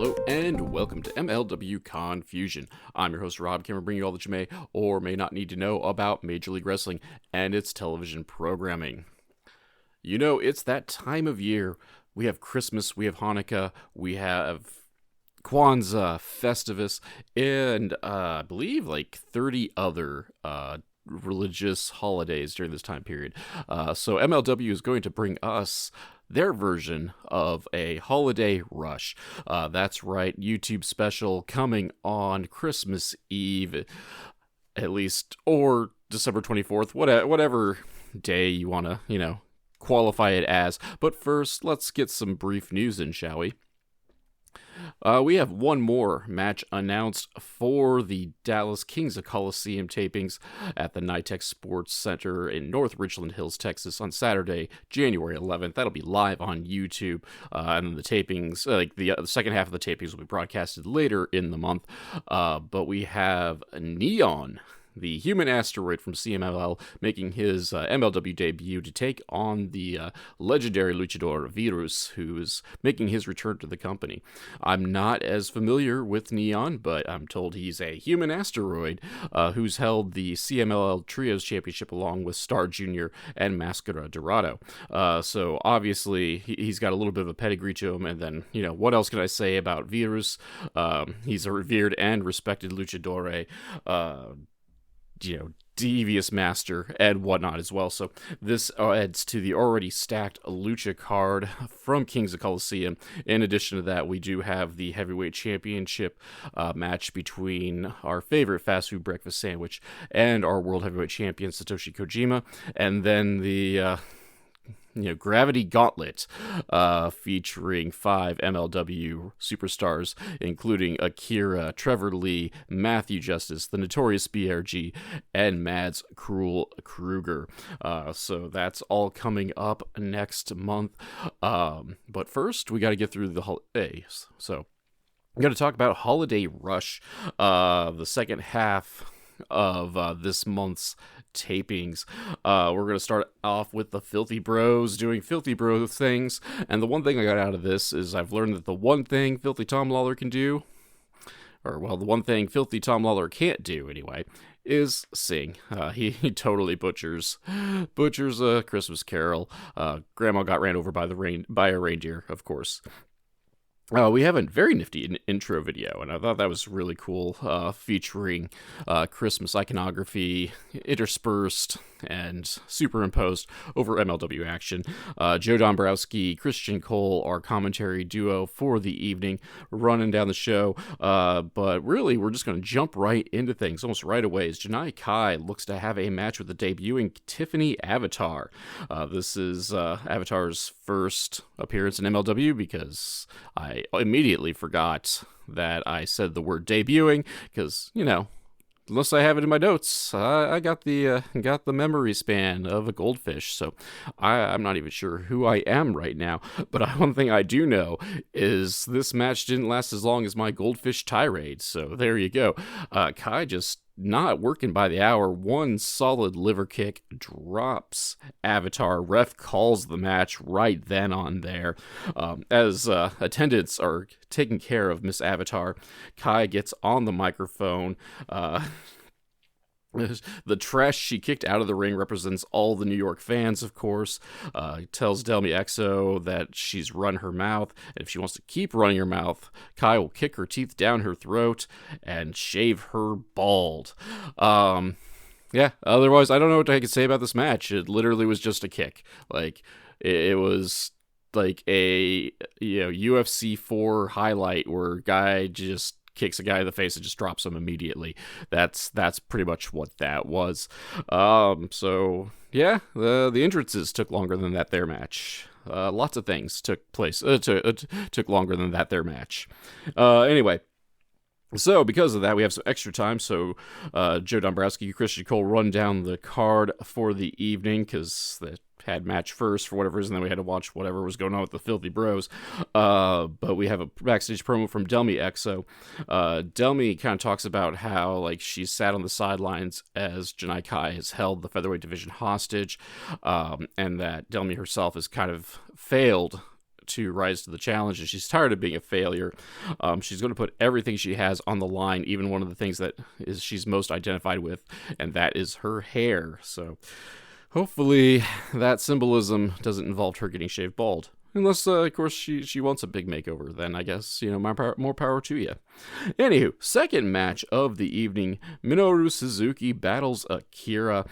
Hello and welcome to MLW Confusion. I'm your host Rob Cameron, bringing you all that you may or may not need to know about Major League Wrestling and its television programming. You know, it's that time of year. We have Christmas, we have Hanukkah, we have Kwanzaa, Festivus, and I believe like 30 other religious holidays during this time period. So MLW is going to bring us their version of a holiday rush. That's right, YouTube special coming on Christmas Eve, at least, or December 24th, whatever day you want to, qualify it as. But first, let's get some brief news in, shall we? We have one more match announced for the Dallas Kings of Coliseum tapings at the NYTEX Sports Center in North Richland Hills, Texas on Saturday, January 11th. That'll be live on YouTube. And then the tapings, the second half of the tapings will be broadcasted later in the month. But we have Neon, the human asteroid from CMLL, making his MLW debut to take on the legendary luchador Virus, who's making his return to the company. I'm not as familiar with Neon, but I'm told he's a human asteroid who's held the CMLL Trios Championship along with Star Jr. and Mascara Dorado. So obviously he's got a little bit of a pedigree to him, and then, what else can I say about Virus? He's a revered and respected luchador, devious master and whatnot as well. So this adds to the already stacked lucha card from Kings of Coliseum. In addition to that, we do have the Heavyweight Championship match between our favorite fast food breakfast sandwich and our World Heavyweight Champion Satoshi Kojima, and then the Gravity Gauntlet, featuring 5 MLW superstars, including Akira, Trevor Lee, Matthew Justice, the Notorious BRG, and Mads Cruel Kruger. So that's all coming up next month. But first, we got to get through the holidays. So I'm going to talk about Holiday Rush, the second half of this month's tapings. We're going to start off with the Filthy Bros doing Filthy Bro things, and the one thing I got out of this is I've learned that the one thing Filthy Tom Lawlor can do, the one thing Filthy Tom Lawlor can't do anyway, is sing. He totally butchers a Christmas Carol. Grandma got ran over by a reindeer, of course. We have a very nifty intro video, and I thought that was really cool, featuring Christmas iconography interspersed and superimposed over MLW action. Joe Dombrowski, Christian Cole, our commentary duo for the evening, running down the show. But really, we're just going to jump right into things almost right away, as Janai Kai looks to have a match with the debuting Tiffany Avatar. This is Avatar's first appearance in MLW, because I immediately forgot that I said the word debuting, because, unless I have it in my notes, I got the memory span of a goldfish, so I'm not even sure who I am right now. But one thing I do know is this match didn't last as long as my goldfish tirade, so there you go. Kai just not working by the hour. One solid liver kick drops Avatar. Ref calls the match right then on there. As attendants are taking care of Miss Avatar, Kai gets on the microphone. The trash she kicked out of the ring represents all the New York fans, of course. Tells Delmi Exo that she's run her mouth, and if she wants to keep running her mouth, Kai will kick her teeth down her throat and shave her bald. Otherwise, I don't know what I can say about this match. It literally was just a kick. It was like a UFC 4 highlight where a guy just kicks a guy in the face and just drops him immediately. That's pretty much what that was. The entrances took longer than that there match. Lots of things took place. Took longer than that there match. Anyway. So, because of that, we have some extra time, so Joe Dombrowski, Christian Cole run down the card for the evening, because they had match first for whatever reason, then we had to watch whatever was going on with the Filthy Bros. But we have a backstage promo from Delmi Exo. Delmi kind of talks about how, she sat on the sidelines as Janai Kai has held the featherweight division hostage, and that Delmi herself has kind of failed to rise to the challenge, and she's tired of being a failure. She's going to put everything she has on the line, even one of the things that she's most identified with, and that is her hair. So hopefully that symbolism doesn't involve her getting shaved bald. Unless, of course, she wants a big makeover, then I guess, more power to you. Anywho, second match of the evening, Minoru Suzuki battles Akira.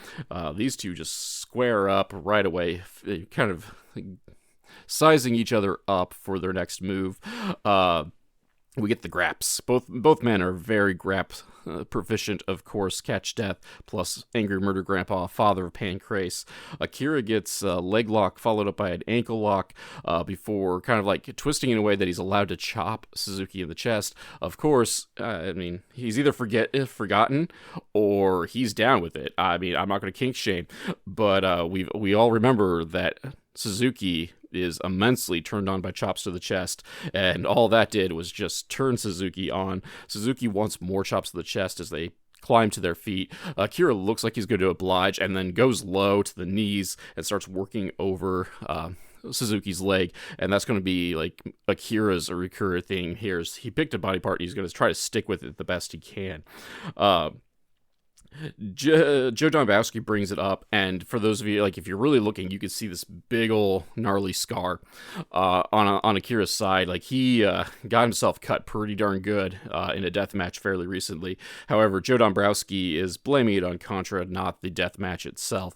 These two just square up right away, kind of sizing each other up for their next move. We get the graps. Both men are very grap proficient, of course. Catch Death plus Angry Murder Grandpa, father of Pancrase. Akira gets a leg lock followed up by an ankle lock before kind of like twisting in a way that he's allowed to chop Suzuki in the chest. Of course, he's either forgotten or he's down with it. I'm not going to kink shame, but we all remember that Suzuki is immensely turned on by chops to the chest, and all that did was just turn Suzuki on. Suzuki wants more chops to the chest as they climb to their feet. Akira looks like he's going to oblige, and then goes low to the knees and starts working over Suzuki's leg, and that's going to be like Akira's a recurring thing here. He picked a body part, he's going to try to stick with it the best he can. Joe Dombrowski brings it up, and for those of you, like, if you're really looking, you can see this big ol' gnarly scar on Akira's side. Like, he got himself cut pretty darn good in a death match fairly recently. However, Joe Dombrowski is blaming it on Contra, not the death match itself,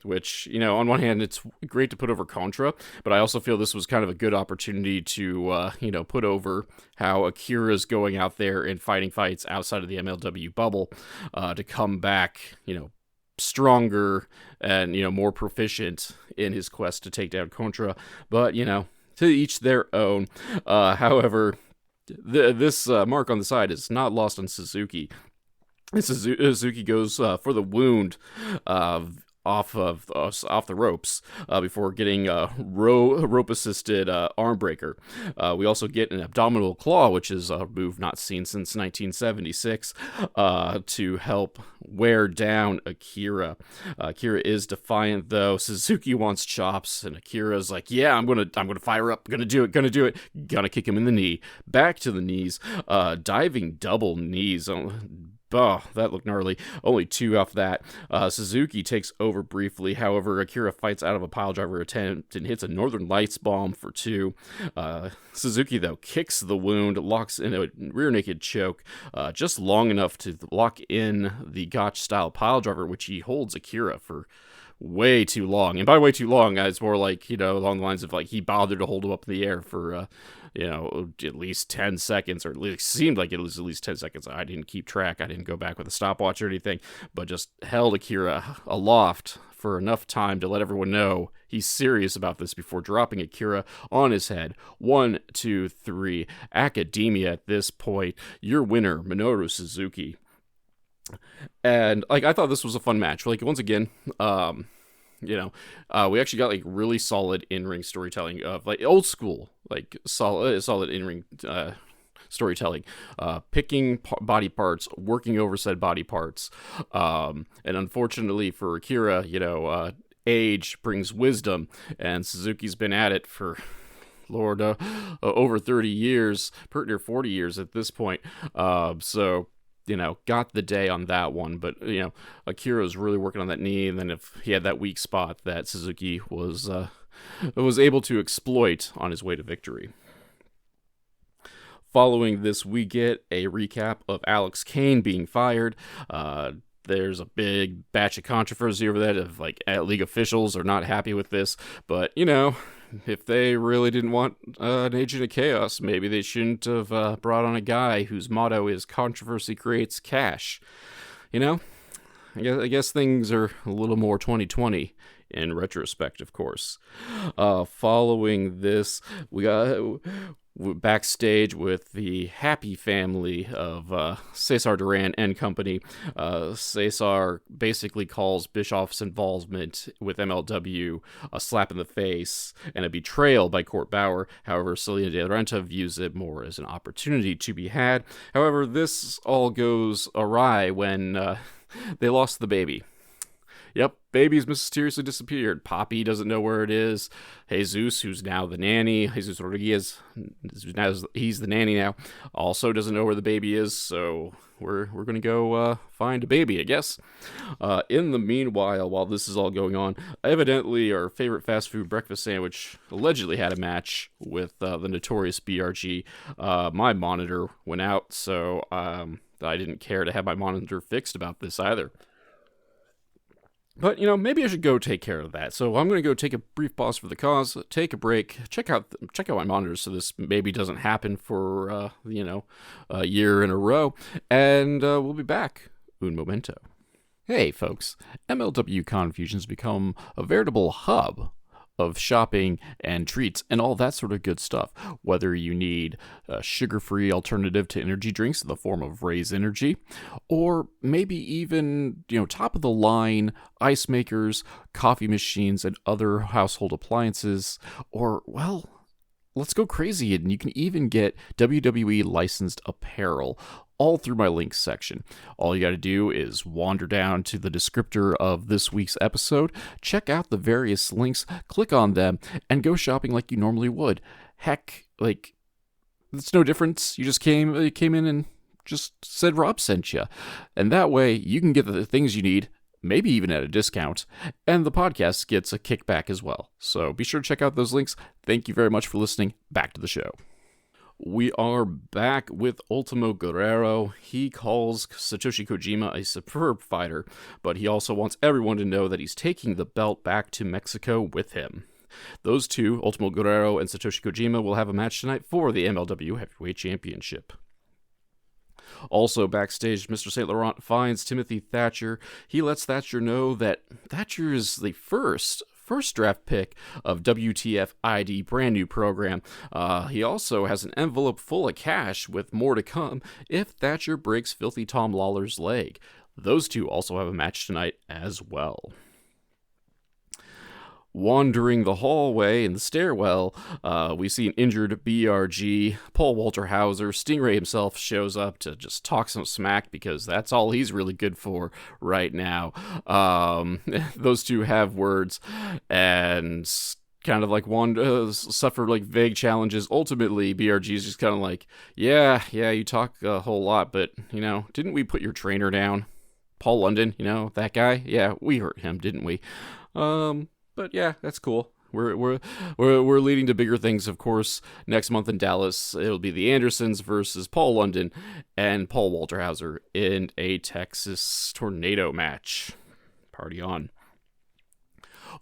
which, on one hand, it's great to put over Contra, but I also feel this was kind of a good opportunity to, put over how Akira's going out there and fighting fights outside of the MLW bubble, to come back, stronger and, more proficient in his quest to take down Contra. But, to each their own. However, this mark on the side is not lost on Suzuki. Suzuki goes for the wound off the ropes before getting a rope assisted arm breaker. We also get an abdominal claw, which is a move not seen since 1976, to help wear down Akira. Akira is defiant though. Suzuki wants chops, and Akira's like, yeah, I'm gonna fire up, gonna do it, gonna kick him in the knee, back to the knees, diving double knees. Oh, that looked gnarly. Only 2 off that. Suzuki takes over briefly. However, Akira fights out of a piledriver attempt and hits a Northern Lights bomb for 2. Suzuki, though, kicks the wound, locks in a rear naked choke, just long enough to lock in the Gotch-style piledriver, which he holds Akira for way too long. And by way too long, it's more like, along the lines of, like, he bothered to hold him up in the air for, at least 10 seconds, or at least seemed like it was at least 10 seconds. I didn't keep track. I didn't go back with a stopwatch or anything, but just held Akira aloft for enough time to let everyone know he's serious about this before dropping Akira on his head. 1, 2, 3. Academia at this point. Your winner, Minoru Suzuki. And, I thought this was a fun match. Once again, we actually got, really solid in-ring storytelling of, old school, solid in-ring storytelling, picking body parts, working over said body parts, and unfortunately for Akira, age brings wisdom, and Suzuki's been at it for Lord, over 30 years, pretty near 40 years at this point, so got the day on that one. But, Akira's really working on that knee, and then if he had that weak spot that Suzuki was able to exploit on his way to victory. Following this, we get a recap of Alex Kane being fired. There's a big batch of controversy over that of, league officials are not happy with this, but, if they really didn't want an agent of chaos, maybe they shouldn't have brought on a guy whose motto is controversy creates cash. I guess things are a little more 2020 in retrospect, of course. Following this, we got backstage with the happy family of Cesar Duran and company. Cesar basically calls Bischoff's involvement with MLW a slap in the face and a betrayal by Court Bauer. However, Selena De Renta views it more as an opportunity to be had. However, this all goes awry when they lost the baby. Yep, baby's mysteriously disappeared. Poppy doesn't know where it is. Jesus, who's now the nanny, Jesus Rodriguez, he's the nanny now, also doesn't know where the baby is, so we're going to go find a baby, I guess. In the meanwhile, while this is all going on, evidently our favorite fast food breakfast sandwich allegedly had a match with the notorious BRG. My monitor went out, so I didn't care to have my monitor fixed about this either. But, maybe I should go take care of that. So I'm going to go take a brief pause for the cause, take a break, check out my monitors so this maybe doesn't happen for, a year in a row. And we'll be back. Un momento. Hey, folks. MLW Confusion's become a veritable hub of shopping and treats and all that sort of good stuff. Whether you need a sugar-free alternative to energy drinks in the form of Raise Energy, or maybe even, top-of-the-line ice makers, coffee machines, and other household appliances, or, well, let's go crazy, and you can even get WWE licensed apparel all through my links section. All you got to do is wander down to the descriptor of this week's episode, check out the various links, click on them, and go shopping like you normally would. Heck, it's no difference. You just came in and just said Rob sent you. And that way, you can get the things you need, maybe even at a discount, and the podcast gets a kickback as well. So be sure to check out those links. Thank you very much for listening. Back to the show. We are back with Ultimo Guerrero. He calls Satoshi Kojima a superb fighter, but he also wants everyone to know that he's taking the belt back to Mexico with him. Those two, Ultimo Guerrero and Satoshi Kojima, will have a match tonight for the MLW Heavyweight Championship. Also backstage, Mr. St. Laurent finds Timothy Thatcher. He lets Thatcher know that Thatcher is the first draft pick of WTF ID brand new program. He also has an envelope full of cash with more to come if Thatcher breaks Filthy Tom Lawlor's leg. Those two also have a match tonight as well. Wandering the hallway in the stairwell, we see an injured BRG. Paul Walter Hauser, Stingray himself, shows up to just talk some smack because that's all he's really good for right now. Those two have words and kind of suffer vague challenges. Ultimately, BRG is just kind of like, yeah, you talk a whole lot, but didn't we put your trainer down? Paul London, that guy? Yeah, we hurt him, didn't we? But yeah, that's cool. We're leading to bigger things, of course. Next month in Dallas, it'll be the Andersons versus Paul London and Paul Walter Hauser in a Texas Tornado match. Party on.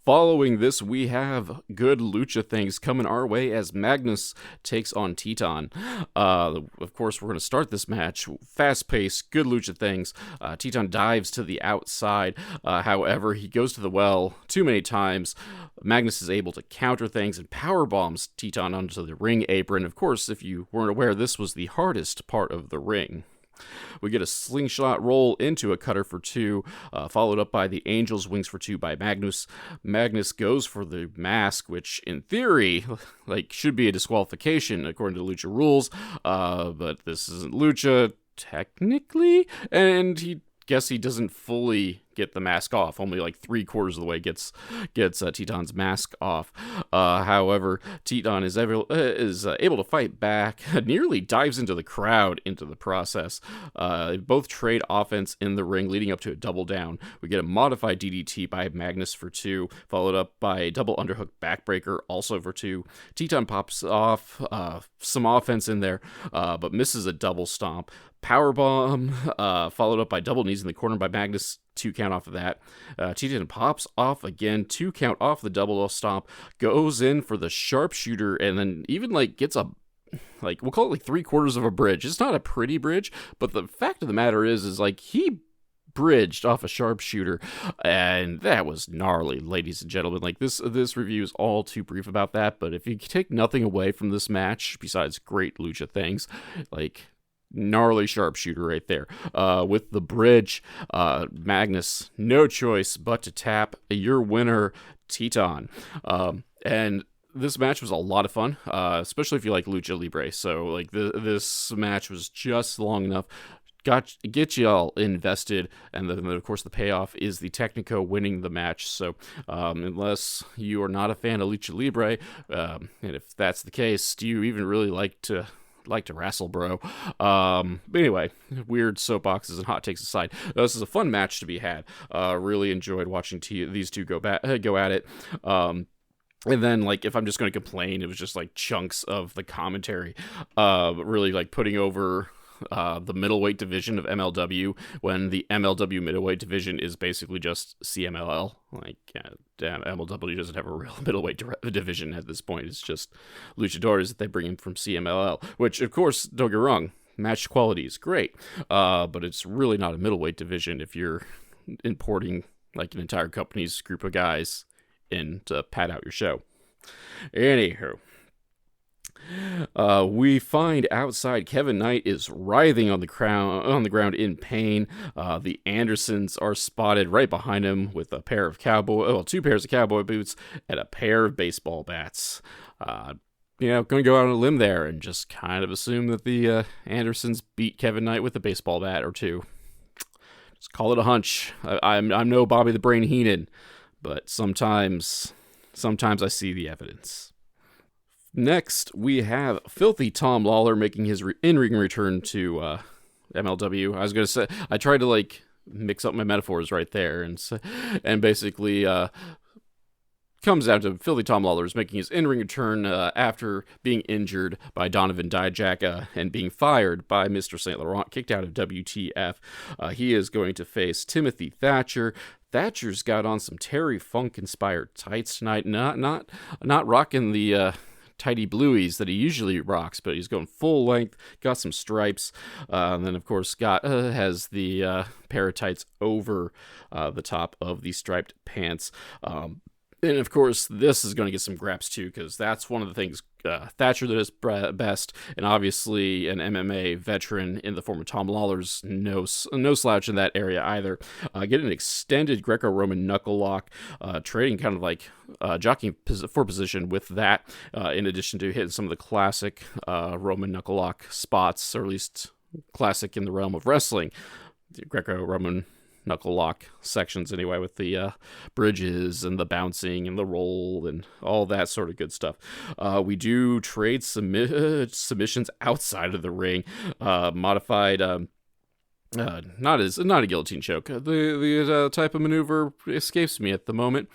Following this, we have good lucha things coming our way as Magnus takes on Teton. Of course, we're going to start this match fast-paced, good lucha things. Teton dives to the outside. However, he goes to the well too many times. Magnus is able to counter things and power bombs Teton onto the ring apron. Of course, if you weren't aware, this was the hardest part of the ring. We get a slingshot roll into a cutter for two, followed up by the Angel's Wings for two by Magnus. Magnus goes for the mask, which in theory, should be a disqualification according to Lucha rules, but this isn't Lucha technically, and he doesn't fully get the mask off. Only 3/4 of the way gets Teton's mask off. However, Teton is able to fight back, nearly dives into the crowd into the process. Both trade offense in the ring, leading up to a double down. We get a modified DDT by Magnus for two, followed up by a double underhook backbreaker, also for two. Teton pops off some offense in there, but misses a double stomp. Powerbomb, followed up by double knees in the corner by Magnus. 2 count off of that. Teton pops off again, 2 count off the double stomp, goes in for the sharpshooter, and then even gets a we'll call it 3/4 of a bridge. It's not a pretty bridge, but the fact of the matter is he bridged off a sharpshooter, and that was gnarly, ladies and gentlemen. This review is all too brief about that, but if you take nothing away from this match besides great lucha things, gnarly sharpshooter right there. With the bridge, Magnus, no choice but to tap your winner, Teton. And this match was a lot of fun, especially if you like Lucha Libre. So, this match was just long enough. get you all invested, and then of course the payoff is the Technico winning the match. So unless you are not a fan of Lucha Libre, and if that's the case, do you even really like to wrestle, bro? But anyway, weird soapboxes and hot takes aside, this is a fun match to be had. Really enjoyed watching these two go at it. And then, like, if I'm just going to complain, it was just, like, chunks of the commentary, really, like, putting over the middleweight division of MLW, when the MLW middleweight division is basically just CMLL. Like, damn, MLW doesn't have a real middleweight division at this point. It's just luchadors that they bring in from CMLL, which, of course, don't get wrong, match quality is great, but it's really not a middleweight division if you're importing, like, an entire company's group of guys in to pad out your show. Anywho, we find outside Kevin Knight is writhing on the ground in pain. The Andersons are spotted right behind him with two pairs of cowboy boots and a pair of baseball bats. Going to go out on a limb there and just kind of assume that the Andersons beat Kevin Knight with a baseball bat or two. Just call it a hunch. I'm no Bobby the Brain Heenan, but sometimes I see the evidence. Next, we have Filthy Tom Lawlor making his in-ring return to MLW. I was going to say, I tried to, like, mix up my metaphors right there, and basically comes down to Filthy Tom Lawlor is making his in-ring return after being injured by Donovan Dijak and being fired by Mr. St. Laurent, kicked out of WTF. He is going to face Timothy Thatcher. Thatcher's got on some Terry Funk-inspired tights tonight, not rocking the tidy blueies that he usually rocks, but he's going full length, got some stripes, and then of course has the pair of tights over the top of the striped pants. And of course, this is going to get some graps too, because that's one of the things Thatcher does best, and obviously an MMA veteran in the form of Tom Lawlor's no slouch in that area either. Get an extended Greco-Roman knuckle lock, trading kind of like jockeying for position with that, in addition to hitting some of the classic Roman knuckle lock spots, or at least classic in the realm of wrestling. The Greco-Roman knuckle lock sections anyway, with the bridges and the bouncing and the roll and all that sort of good stuff. We do trade submissions outside of the ring, modified not a guillotine choke. The type of maneuver escapes me at the moment.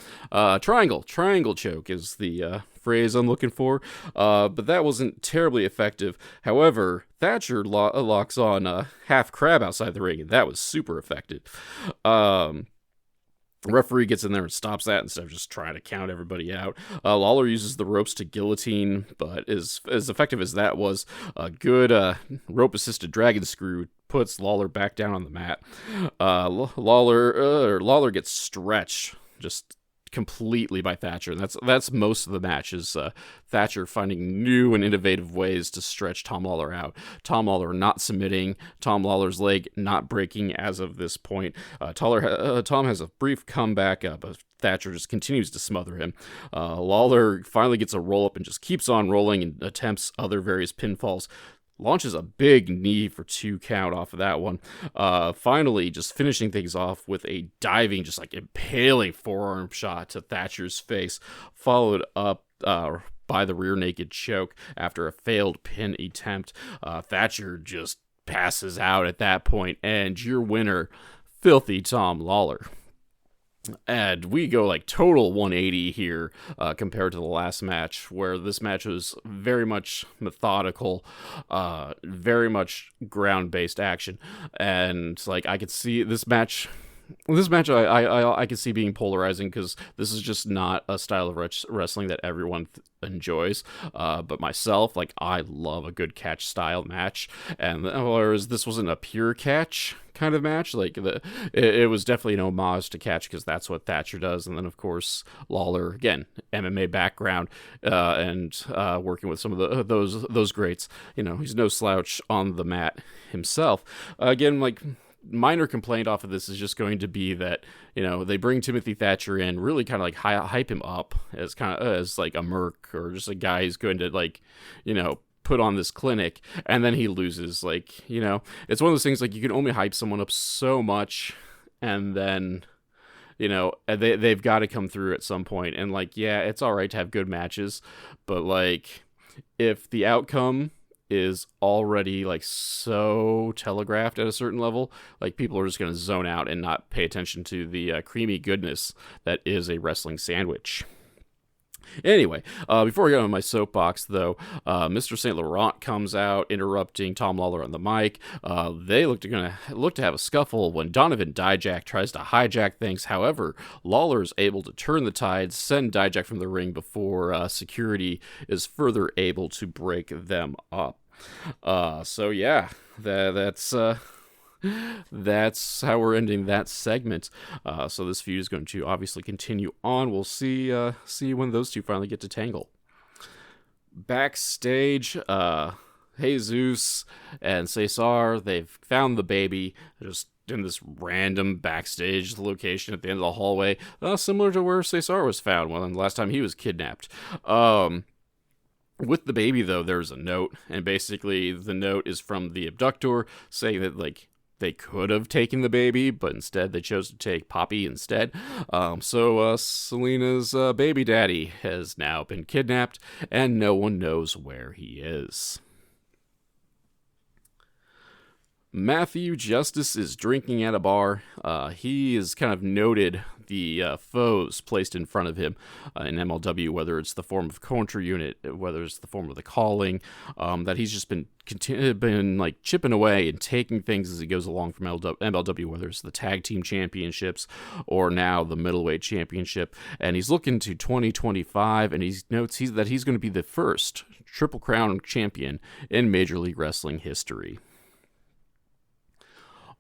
Triangle choke is the phrase I'm looking for, but that wasn't terribly effective. However, Thatcher locks on a half crab outside the ring, and that was super effective. Referee gets in there and stops that instead of just trying to count everybody out. Lawlor uses the ropes to guillotine, but as effective as that was, a good rope-assisted dragon screw puts Lawlor back down on the mat. Lawlor gets stretched just completely by Thatcher, and that's most of the match, is Thatcher finding new and innovative ways to stretch Tom Lawlor out. Tom Lawlor not submitting, Tom Lawlor's leg not breaking as of this point. Tom has a brief comeback, but Thatcher just continues to smother him. Lawlor finally gets a roll-up and just keeps on rolling and attempts other various pinfalls. Launches a big knee for 2 count off of that one. Finally, just finishing things off with a diving, just like impaling forearm shot to Thatcher's face, followed up by the rear naked choke after a failed pin attempt. Thatcher just passes out at that point, and your winner, Filthy Tom Lawlor. And we go like total 180 here compared to the last match, where this match was very much methodical, very much ground-based action. And like I could see this match I could see being polarizing, because this is just not a style of wrestling that everyone enjoys. But myself, like, I love a good catch style match, and whereas this wasn't a pure catch kind of match, like it was definitely an homage to catch, because that's what Thatcher does. And then of course Lawlor, again, MMA background, and working with some of those greats. He's no slouch on the mat himself. Again, like, minor complaint off of this is just going to be that they bring Timothy Thatcher in, really kind of like hype him up as like a merc, or just a guy who's going to, like, put on this clinic, and then he loses. Like, you know, it's one of those things, like, you can only hype someone up so much, and then, you know, they've got to come through at some point. And, like, yeah, it's all right to have good matches, but, like, if the outcome is already, like, so telegraphed at a certain level, like, people are just going to zone out and not pay attention to the creamy goodness that is a wrestling sandwich. Anyway, before I go on my soapbox, though, Mr. St. Laurent comes out, interrupting Tom Lawlor on the mic. They look to have a scuffle when Donovan Dijak tries to hijack things. However, Lawlor is able to turn the tides, send Dijak from the ring before security is further able to break them up. So yeah, that's how we're ending that segment. So this feud is going to obviously continue on. We'll see when those two finally get to tangle. Backstage, Jesus and Cesar, they've found the baby just in this random backstage location at the end of the hallway, similar to where Cesar was found when last time he was kidnapped. With the baby, though, there's a note, and basically the note is from the abductor saying that, like, they could have taken the baby, but instead they chose to take Poppy instead. So Selena's baby daddy has now been kidnapped, and no one knows where he is. Matthew Justice is drinking at a bar. He has kind of noted the foes placed in front of him in MLW, whether it's the form of Contra Unit, whether it's the form of the Calling, that he's just been like chipping away and taking things as he goes along from MLW, whether it's the Tag Team Championships or now the Middleweight Championship. And he's looking to 2025, and he notes that he's going to be the first Triple Crown champion in Major League Wrestling history.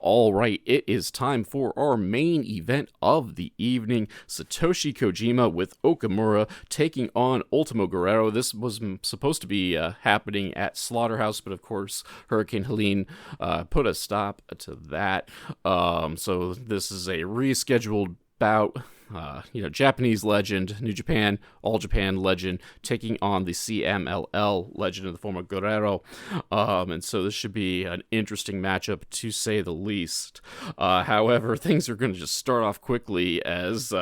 All right, it is time for our main event of the evening. Satoshi Kojima with Okamura taking on Ultimo Guerrero. This was supposed to be happening at Slaughterhouse, but of course Hurricane Helene put a stop to that. So this is a rescheduled bout. Japanese legend, New Japan, All Japan legend, taking on the CMLL legend in the form of Guerrero. And so this should be an interesting matchup, to say the least. However, things are going to just start off quickly as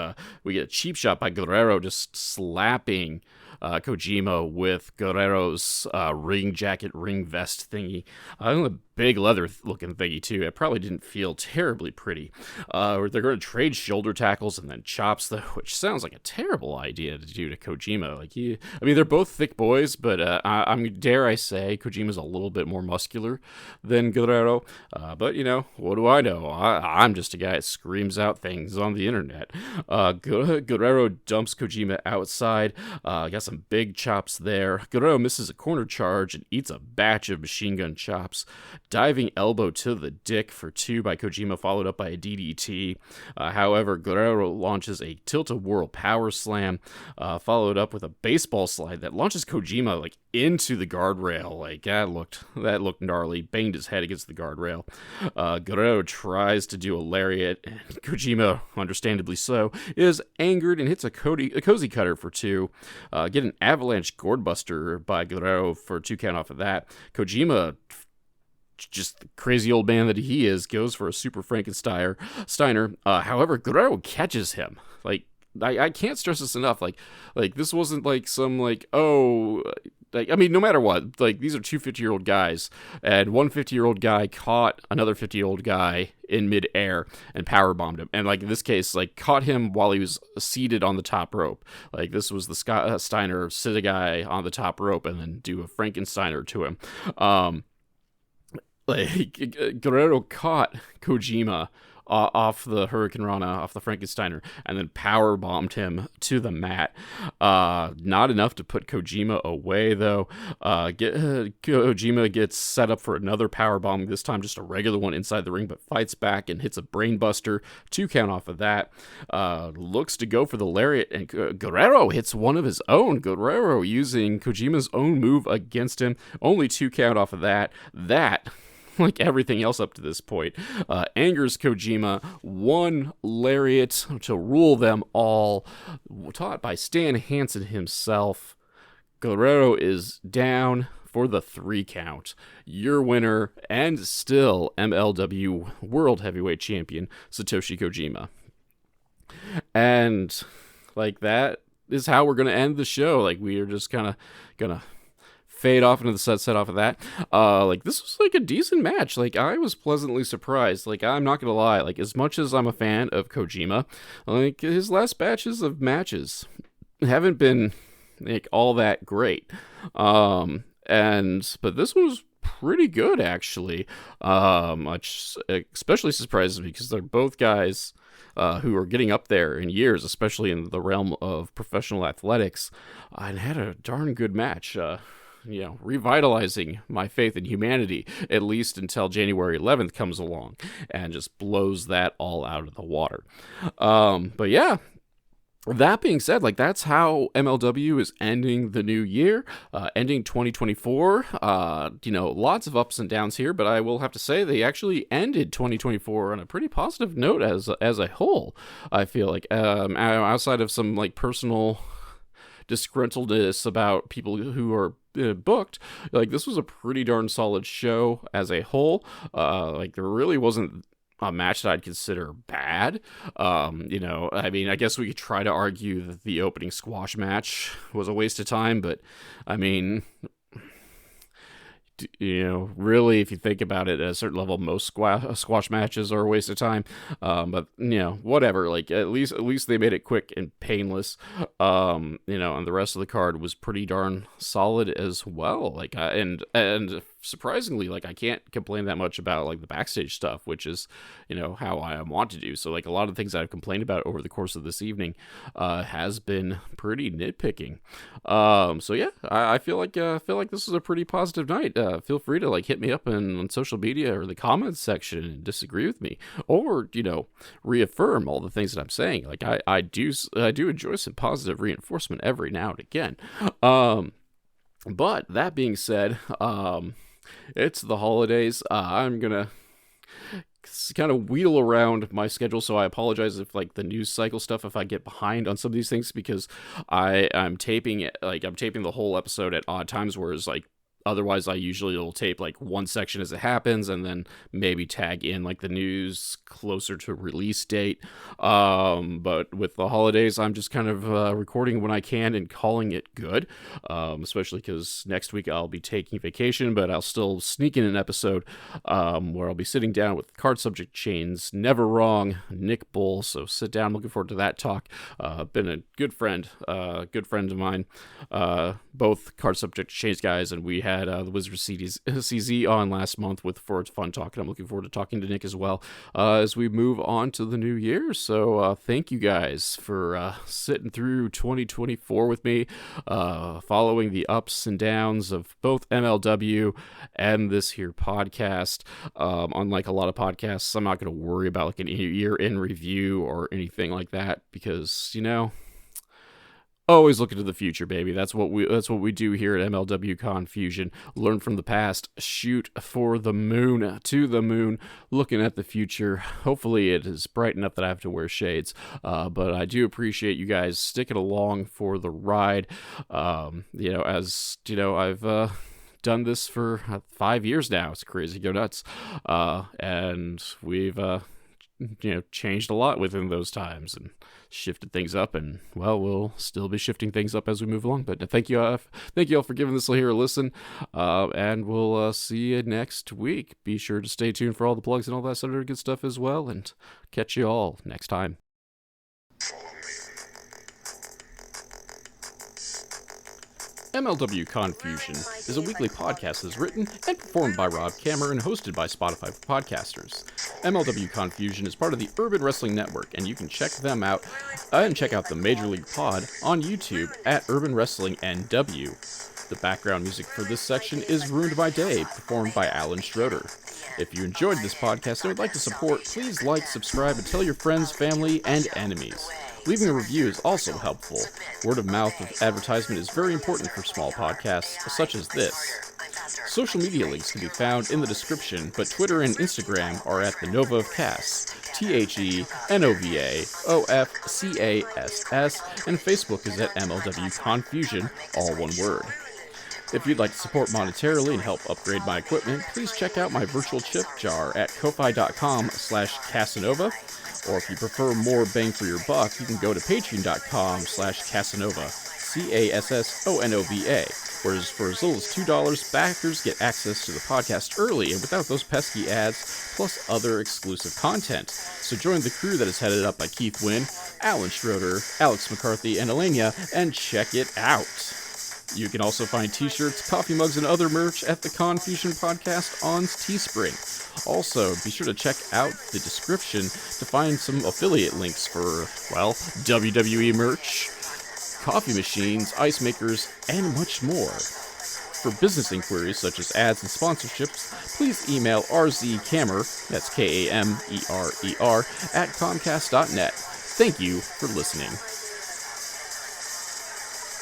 we get a cheap shot by Guerrero just slapping Kojima with Guerrero's ring jacket, ring vest thingy. A big leather looking thingy too. It probably didn't feel terribly pretty. They're going to trade shoulder tackles and then chops, though, which sounds like a terrible idea to do to Kojima. They're both thick boys, but dare I say, Kojima's a little bit more muscular than Guerrero. But what do I know? I'm just a guy that screams out things on the internet. Guerrero dumps Kojima outside. Got some big chops there. Guerrero misses a corner charge and eats a batch of machine gun chops. Diving elbow to the dick for 2 by Kojima, followed up by a DDT. However, Guerrero launches a tilt-a-whirl power slam, followed up with a baseball slide that launches Kojima into the guardrail. That looked gnarly. Banged his head against the guardrail. Guerrero tries to do a lariat, and Kojima, understandably so, is angered and hits a cozy cutter for 2. Get an avalanche gourdbuster by Guerrero for 2 count off of that. Kojima, just the crazy old man that he is, goes for a super Frankensteiner. However, Guerrero catches him. I can't stress this enough. This wasn't some no matter what, these are 2 50-year-old guys, and one 50-year-old guy caught another 50-year-old guy in midair and powerbombed him. And in this case, caught him while he was seated on the top rope. This was the Steiner sit a guy on the top rope and then do a Frankensteiner to him. Guerrero caught Kojima off the Hurricane Rana, off the Frankensteiner, and then power bombed him to the mat. Not enough to put Kojima away, though. Kojima gets set up for another power bomb, this time just a regular one inside the ring, but fights back and hits a brainbuster. 2 count off of that. Looks to go for the lariat, and Guerrero hits one of his own. Guerrero using Kojima's own move against him. Only 2 count off of that. Like everything else up to this point, angers Kojima. 1 lariat to rule them all, taught by Stan Hansen himself. Guerrero is down for the 3 count. Your winner and still MLW World Heavyweight Champion, Satoshi Kojima. And like that is how we're going to end the show. Like we are just kind of going to fade off into the sunset off of that. Like this was like a decent match. Like I was pleasantly surprised. Like I'm not gonna lie. Like as much as I'm a fan of Kojima, like his last batches of matches haven't been like all that great. But this one was pretty good actually. Which especially surprises me because they're both guys who are getting up there in years, especially in the realm of professional athletics, and had a darn good match. Revitalizing my faith in humanity, at least until January 11th comes along and just blows that all out of the water. But yeah, that being said, like that's how MLW is ending the new year, ending 2024. Lots of ups and downs here, but I will have to say they actually ended 2024 on a pretty positive note as a whole. I feel like outside of some like personal disgruntledness about people who are booked, like this was a pretty darn solid show as a whole. Like there really wasn't a match that I'd consider bad. I guess we could try to argue that the opening squash match was a waste of time, but I mean, really, if you think about it at a certain level, most squash matches are a waste of time. But whatever. Like at least they made it quick and painless. And the rest of the card was pretty darn solid as well. Like and surprisingly, like I can't complain that much about like the backstage stuff, which is how I want to do. So like a lot of things I've complained about over the course of this evening has been pretty nitpicking. So yeah, I feel like this was a pretty positive night. Feel free to like hit me up on social media or the comments section and disagree with me, or reaffirm all the things that I'm saying. Like I do enjoy some positive reinforcement every now and again. But that being said, it's the holidays. I'm gonna kind of wheel around my schedule, so I apologize if like the news cycle stuff, if I get behind on some of these things, because I'm taping it, like I'm taping the whole episode at odd times, whereas like otherwise I usually will tape like one section as it happens and then maybe tag in like the news closer to release date. But with the holidays, I'm just kind of recording when I can and calling it good, especially because next week I'll be taking vacation, but I'll still sneak in an episode where I'll be sitting down with Card Subject Chain's Never Wrong, Nick Bull. So sit down, looking forward to that talk. Been a good friend of mine, both Card Subject Chain's guys, and we had the Wizard CZ on last month for its fun talk, and I'm looking forward to talking to Nick as well as we move on to the new year. So thank you guys for sitting through 2024 with me, following the ups and downs of both MLW and this here podcast. Unlike a lot of podcasts, I'm not going to worry about like an year in review or anything like that, because always looking to the future, baby. That's what we do here at MLW Confusion. Learn from the past, shoot for the moon, to the moon, looking at the future. Hopefully it is bright enough that I have to wear shades. But I do appreciate you guys sticking along for the ride. I've done this for 5 years now. It's crazy, go nuts. And we've changed a lot within those times and shifted things up, and we'll still be shifting things up as we move along. But thank you all for giving this here a listen, and we'll see you next week. Be sure to stay tuned for all the plugs and all that sort of good stuff as well, and catch you all next time. MLW Confusion is a weekly podcast that is written and performed by Rob Kammer and hosted by Spotify for podcasters. MLW Confusion is part of the Urban Wrestling Network, and you can check them out and check out the Major League Pod on YouTube at Urban Wrestling NW. The background music for this section is Ruined by Day, performed by Alan Schroeder. If you enjoyed this podcast and would like to support, please like, subscribe, and tell your friends, family, and enemies. Leaving a review is also helpful. Word of mouth advertisement is very important for small podcasts such as this. Social media links can be found in the description, but Twitter and Instagram are at the Nova of Cass, THENOVAOFCASS, and Facebook is at MLW Confusion, all one word. If you'd like to support monetarily and help upgrade my equipment, please check out my virtual chip jar at ko-fi.com/Casanova. Or if you prefer more bang for your buck, you can go to patreon.com/Casanova, CASSONOVA, whereas for as little as $2, backers get access to the podcast early and without those pesky ads, plus other exclusive content. So join the crew that is headed up by Keith Wynn, Alan Schroeder, Alex McCarthy, and Elenia, and check it out. You can also find t-shirts, coffee mugs, and other merch at the Confusion Podcast on Teespring. Also, be sure to check out the description to find some affiliate links for, well, WWE merch, coffee machines, ice makers, and much more. For business inquiries such as ads and sponsorships, please email rzkamer, that's Kamerer, at comcast.net. Thank you for listening.